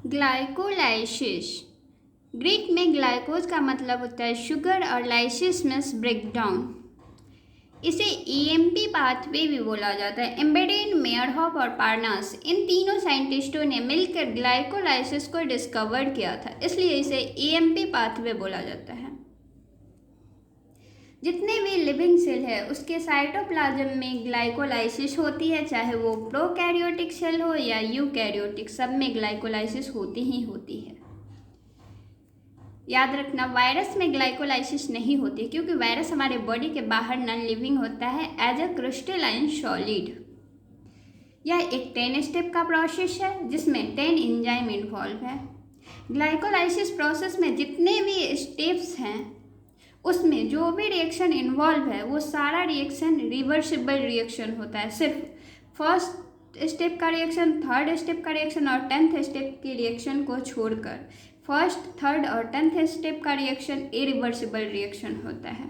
Glycolysis. Greek में ग्लाइकोज का मतलब होता है शुगर और लाइसिस मीन्स ब्रेकडाउन। इसे ईएमपी पाथवे भी बोला जाता है। एम्बेडेड, मेयरहॉफ और पार्नास, इन तीनों साइंटिस्टों ने मिलकर ग्लाइकोलाइसिस को डिस्कवर किया था, इसलिए इसे ईएमपी पाथवे बोला जाता है। जितने भी लिविंग सेल है उसके साइटोप्लाज्म में ग्लाइकोलाइसिस होती है, चाहे वो प्रोकैरियोटिक सेल हो या यूकैरियोटिक, सब में ग्लाइकोलाइसिस होती ही होती है। याद रखना, वायरस में ग्लाइकोलाइसिस नहीं होती क्योंकि वायरस हमारे बॉडी के बाहर नॉन लिविंग होता है एज अ क्रिस्टलाइन सॉलिड। यह एक 10 स्टेप का प्रोसेस है जिसमें 10 एंजाइम इन्वॉल्व है। ग्लाइकोलाइसिस प्रोसेस में जितने भी स्टेप्स हैं उसमें जो भी रिएक्शन इन्वॉल्व है वो सारा रिएक्शन रिवर्सिबल रिएक्शन होता है। सिर्फ फर्स्ट स्टेप का रिएक्शन, थर्ड स्टेप का रिएक्शन और 10th स्टेप के रिएक्शन को छोड़कर फर्स्ट, थर्ड और 10th स्टेप का रिएक्शन इरिवर्सिबल रिएक्शन होता है।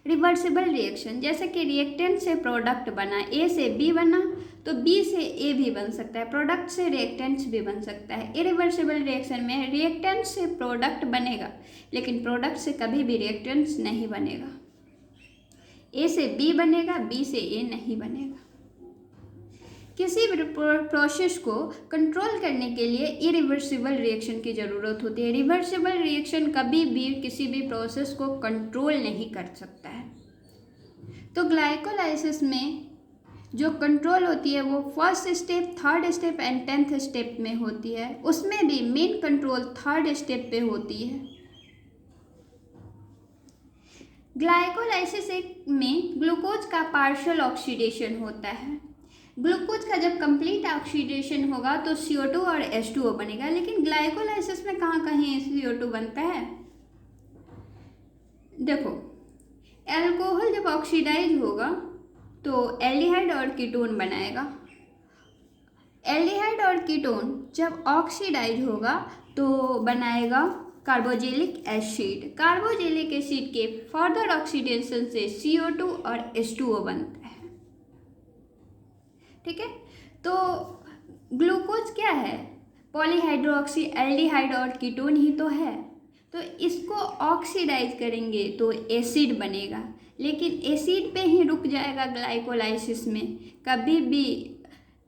रिवर्सिबल रिएक्शन जैसे कि रिएक्टेंट से प्रोडक्ट बना, ए से बी बना तो बी से ए भी बन सकता है, प्रोडक्ट से रिएक्टेंट्स भी बन सकता है। इरिवर्सिबल रिएक्शन में रिएक्टेंट से प्रोडक्ट बनेगा लेकिन प्रोडक्ट से कभी भी रिएक्टेंट्स नहीं बनेगा। ए से बी बनेगा, बी से ए नहीं बनेगा। किसी भी प्रोसेस को कंट्रोल करने के लिए इरिवर्सिबल रिएक्शन की ज़रूरत होती है। रिवर्सिबल रिएक्शन कभी भी किसी भी प्रोसेस को कंट्रोल नहीं कर सकता है। तो ग्लाइकोलाइसिस में जो कंट्रोल होती है वो first step, third step and 10th step में होती है। उसमें भी मेन कंट्रोल थर्ड स्टेप पे होती है। ग्लाइकोलाइसिस में ग्लूकोज का पार्शियल ऑक्सीडेशन होता है। ग्लूकोज का जब कंप्लीट ऑक्सीडेशन होगा तो CO2 और H2O बनेगा, लेकिन ग्लाइकोलाइसिस में कहाँ कहीं CO2 बनता है। देखो, अल्कोहल जब ऑक्सीडाइज होगा तो एल्डिहाइड और कीटोन बनाएगा। एल्डिहाइड और कीटोन जब ऑक्सीडाइज होगा तो बनाएगा कार्बोजेलिक एसिड। कार्बोजेलिक एसिड के फर्दर ऑक्सीडेशन से CO2 और H2O बनता है। ठीक है, तो ग्लूकोज क्या है? पॉलीहाइड्रोक्सी एल्डिहाइड और कीटोन ही तो है। तो इसको ऑक्सीडाइज करेंगे तो एसिड बनेगा, लेकिन एसिड पे ही रुक जाएगा ग्लाइकोलाइसिस में। कभी भी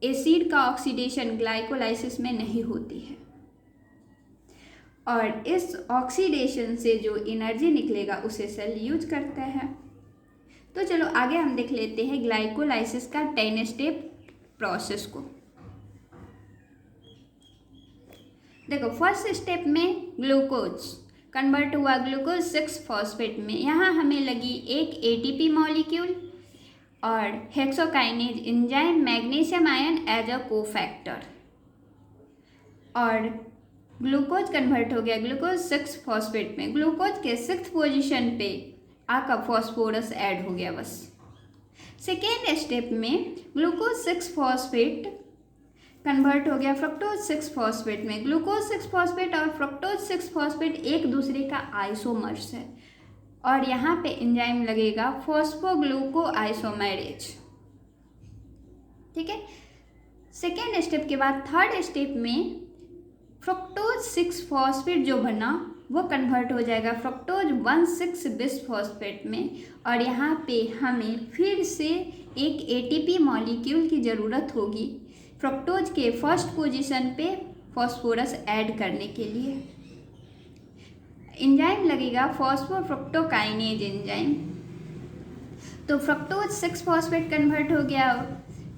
एसिड का ऑक्सीडेशन ग्लाइकोलाइसिस में नहीं होती है। और इस ऑक्सीडेशन से जो एनर्जी निकलेगा उसे सेल यूज करता है। तो चलो आगे हम देख लेते हैं ग्लाइकोलाइसिस का 10 स्टेप प्रोसेस को। देखो, फर्स्ट स्टेप में ग्लूकोज कन्वर्ट हुआ ग्लूकोज 6-फॉस्फेट में। यहाँ हमें लगी एक ATP मॉलिक्यूल और hexokinase enzyme magnesium ion as a cofactor, और ग्लूकोज कन्वर्ट हो गया ग्लूकोज 6-फॉस्फेट में। ग्लूकोज के 6th पोजीशन पे आकर फॉस्फोरस ऐड हो गया बस। सेकेंड स्टेप में ग्लूकोज 6-फॉस्फेट कन्वर्ट हो गया फ्रक्टोज 6-फॉस्फेट में। ग्लूकोज 6-फॉस्फेट और फ्रक्टोज 6-फॉस्फेट एक दूसरे का आइसोमर्स है और यहाँ पे एंजाइम लगेगा फॉस्फोग्लूको आइसोमेरेज। ठीक है, सेकेंड स्टेप के बाद थर्ड स्टेप में फ्रक्टोज 6-फॉस्फेट जो बना वो कन्वर्ट हो जाएगा फ्रक्टोज 1,6-बिसफॉस्फेट में, और यहाँ पे हमें फिर से एक ATP मॉलिक्यूल की ज़रूरत होगी फ्रक्टोज के फर्स्ट पोजीशन पे फॉस्फोरस ऐड करने के लिए। एंजाइम लगेगा फॉस्फोफ्रक्टोकाइनेज एंजाइम। तो फ्रक्टोज 6-फॉस्फेट कन्वर्ट हो गया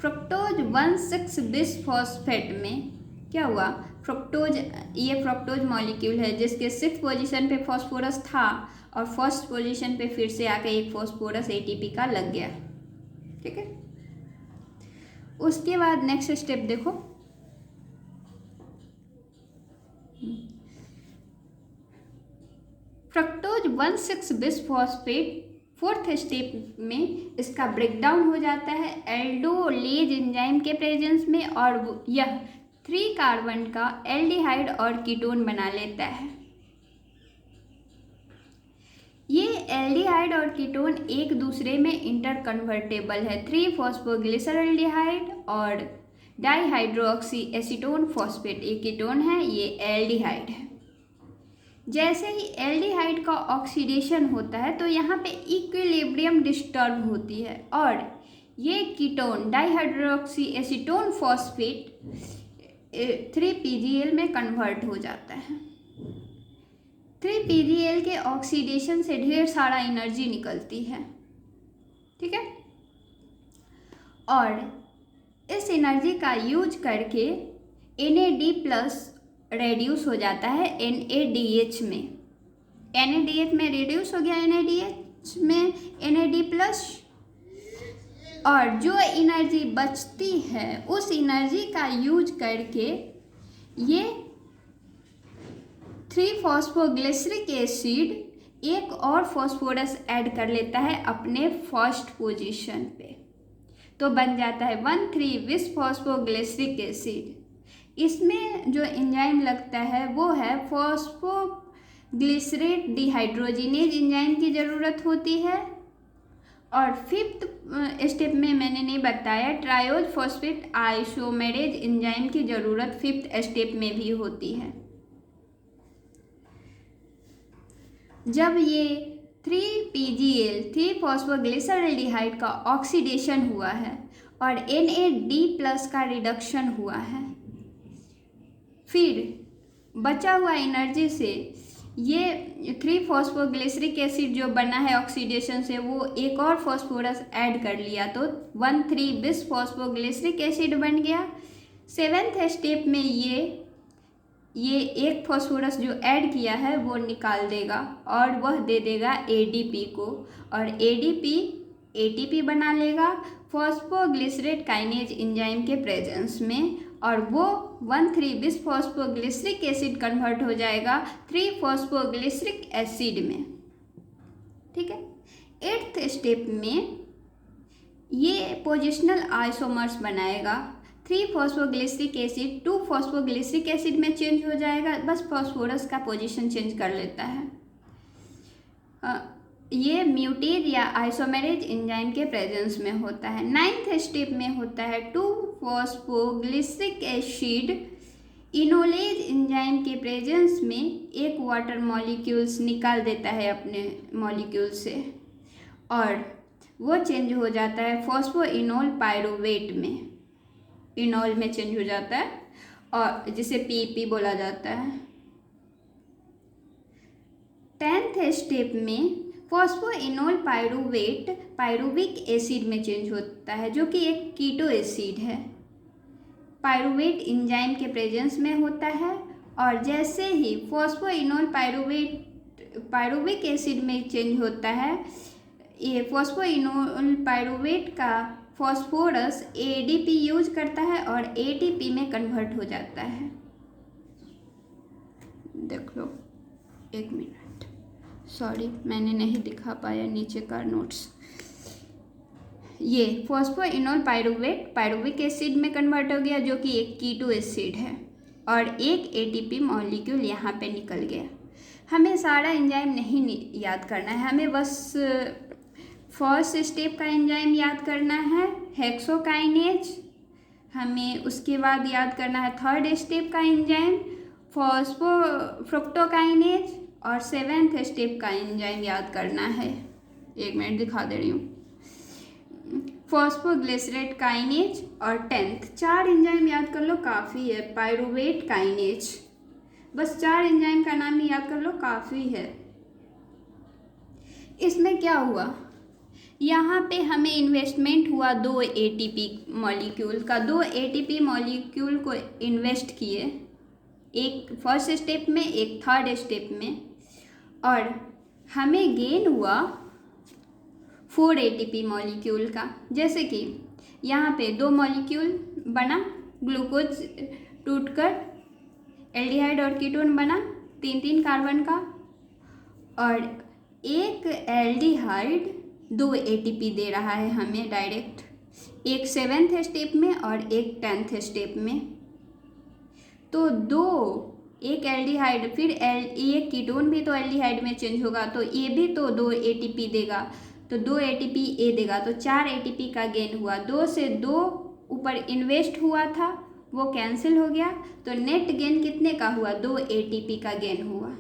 फ्रक्टोज 1,6-बिसफॉस्फेट में। क्या हुआ? फ्रक्टोज, ये फ्रक्टोज मॉलिक्यूल है जिसके 6th पोजीशन पे फॉस्फोरस था और फर्स्ट पोजीशन पे फिर से आके एक फॉस्फोरस ATP का लग गया। ठीक है, उसके बाद नेक्स्ट स्टेप देखो, फ्रक्टोज 1,6-बिसफॉस्फेट 4th स्टेप में इसका ब्रेकडाउन हो जाता है एल्डोलेज एंजाइम के प्रेजेंस में, और यह 3 कार्बन का एल्डिहाइड और कीटोन बना लेता है। ये एल्डिहाइड और कीटोन एक दूसरे में इंटर कन्वर्टेबल है। 3-फॉस्फोग्लिसरल्डिहाइड और डाईहाइड्रोक्सी एसीटोन फॉस्फेट, ये कीटोन है, ये एल्डिहाइड है। जैसे ही एल्डिहाइड का ऑक्सीडेशन होता है तो यहाँ पे इक्विलिब्रियम डिस्टर्ब होती है और ये ketone dihydroxy acetone phosphate 3PgL में कन्वर्ट हो जाता है। 3PgL के ऑक्सीडेशन से ढेर सारा एनर्जी निकलती है, ठीक है, और इस एनर्जी का यूज करके NAD+ रेड्यूस हो जाता है NADH में। NADH में रेड्यूस हो गया NADH में NAD+, और जो एनर्जी बचती है उस एनर्जी का यूज करके ये 3-फॉस्फोग्लिसरिक एसिड एक और फॉस्फोरस ऐड कर लेता है अपने फर्स्ट पोजीशन पे, तो बन जाता है 1,3-बिस-फॉस्फोग्लिसरिक एसिड। इसमें जो एंजाइम लगता है वो है फॉस्फोग्लिसरेट डिहाइड्रोजिनेज एंजाइम की ज़रूरत होती है। और 5th स्टेप में मैंने नहीं बताया, ट्रायोज फॉस्फेट आइसोमेरेज एंजाइम की ज़रूरत 5th स्टेप में भी होती है। जब ये 3PgL 3-फॉस्फोग्लिसरल्डिहाइड का ऑक्सीडेशन हुआ है और NAD+ का रिडक्शन हुआ है, फिर बचा हुआ एनर्जी से ये 3-फॉस्फोग्लिसरिक एसिड जो बना है ऑक्सीडेशन से वो एक और फॉस्फोरस ऐड कर लिया तो 1,3-बिस-फॉस्फोग्लिसरिक एसिड बन गया। 7th स्टेप में ये एक फॉस्फोरस जो ऐड किया है वो निकाल देगा और वह दे देगा ADP को, और ADP ATP बना लेगा फॉस्फोग्लिसरेट काइनेज एंजाइम के प्रेजेंस में, और वो 1,3-बिस-फॉस्फोग्लिसरिक एसिड कन्वर्ट हो जाएगा 3-फॉस्फोग्लिसरिक एसिड में, ठीक है। 8th स्टेप में ये पोजिशनल आइसोमर्स बनाएगा। 3-फॉस्फोग्लिसरिक एसिड 2-फॉस्फोग्लिसरिक एसिड में चेंज हो जाएगा, बस फॉस्फोरस का पोजीशन चेंज कर लेता है। ये म्यूटेज या आइसोमेरेज एंजाइम के प्रेजेंस में होता है। 9th स्टेप में होता है 2-फॉस्फोग्लिसरिक एसिड इनोलेज एंजाइम के प्रेजेंस में एक वाटर मॉलिक्यूल्स निकाल देता है अपने मॉलिक्यूल से, और वो चेंज हो जाता है फॉस्फोइनोल पायरुवेट में, इनोल में चेंज हो जाता है और जिसे PP बोला जाता है। 10th स्टेप में फॉस्फोइनोल पायरुवेट पायरुविक एसिड में चेंज होता है, जो कि एक कीटो एसिड है, पायरुवेट एंजाइम के प्रेजेंस में होता है। और जैसे ही फॉस्फोइनोल पायरुविक एसिड में चेंज होता है, ये फॉस्फोइनोल पायरुवेट का फॉस्फोरस ADP यूज करता है और ATP में कन्वर्ट हो जाता है। देख लो, एक मिनट, सॉरी मैंने नहीं दिखा पाया नीचे का नोट्स। ये फॉस्फोइनोल पायरुवेट पायरुविक एसिड में कन्वर्ट हो गया, जो कि एक कीटो एसिड है, और एक ATP मॉलिक्यूल यहाँ पे निकल गया। हमें सारा एंजाइम नहीं याद करना है, हमें बस फर्स्ट स्टेप का एंजाइम याद करना है हेक्सोकाइनेज, हमें उसके बाद याद करना है 3rd स्टेप का एंजाइम फ्रुक्टोकाइनेज, और 7th स्टेप का एंजाइम याद करना है। एक मिनट दिखा दे रही हूँ, फॉस्फोग्लिसरेट काइनेज, और 10th 4 एंजाइम याद कर लो, काफ़ी है। पायरुवेट काइनेज, बस 4 एंजाइम का नाम ही याद कर लो, काफ़ी है। इसमें क्या हुआ, यहाँ पे हमें इन्वेस्टमेंट हुआ 2 ATP मॉलिक्यूल का, 2 ATP मॉलिक्यूल को इन्वेस्ट किए, एक फर्स्ट स्टेप में एक 3rd स्टेप में, और हमें गेन हुआ 4 ATP मॉलिक्यूल का। जैसे कि यहाँ पे 2 मॉलिक्यूल बना, ग्लूकोज टूटकर एल्डिहाइड और कीटोन बना 3-3 कार्बन का, और एक एल्डिहाइड 2 ATP दे रहा है हमें डायरेक्ट, एक 7th स्टेप में और एक 10th स्टेप में। तो एक एल्डिहाइड, फिर एक कीटोन भी तो एल्डिहाइड में चेंज होगा, तो ये भी तो 2 ATP देगा, तो 2 ATP ये देगा, तो 4 ATP का गेन हुआ। 2 से 2 ऊपर इन्वेस्ट हुआ था वो कैंसिल हो गया, तो नेट गेन कितने का हुआ, 2 ATP का गेन हुआ।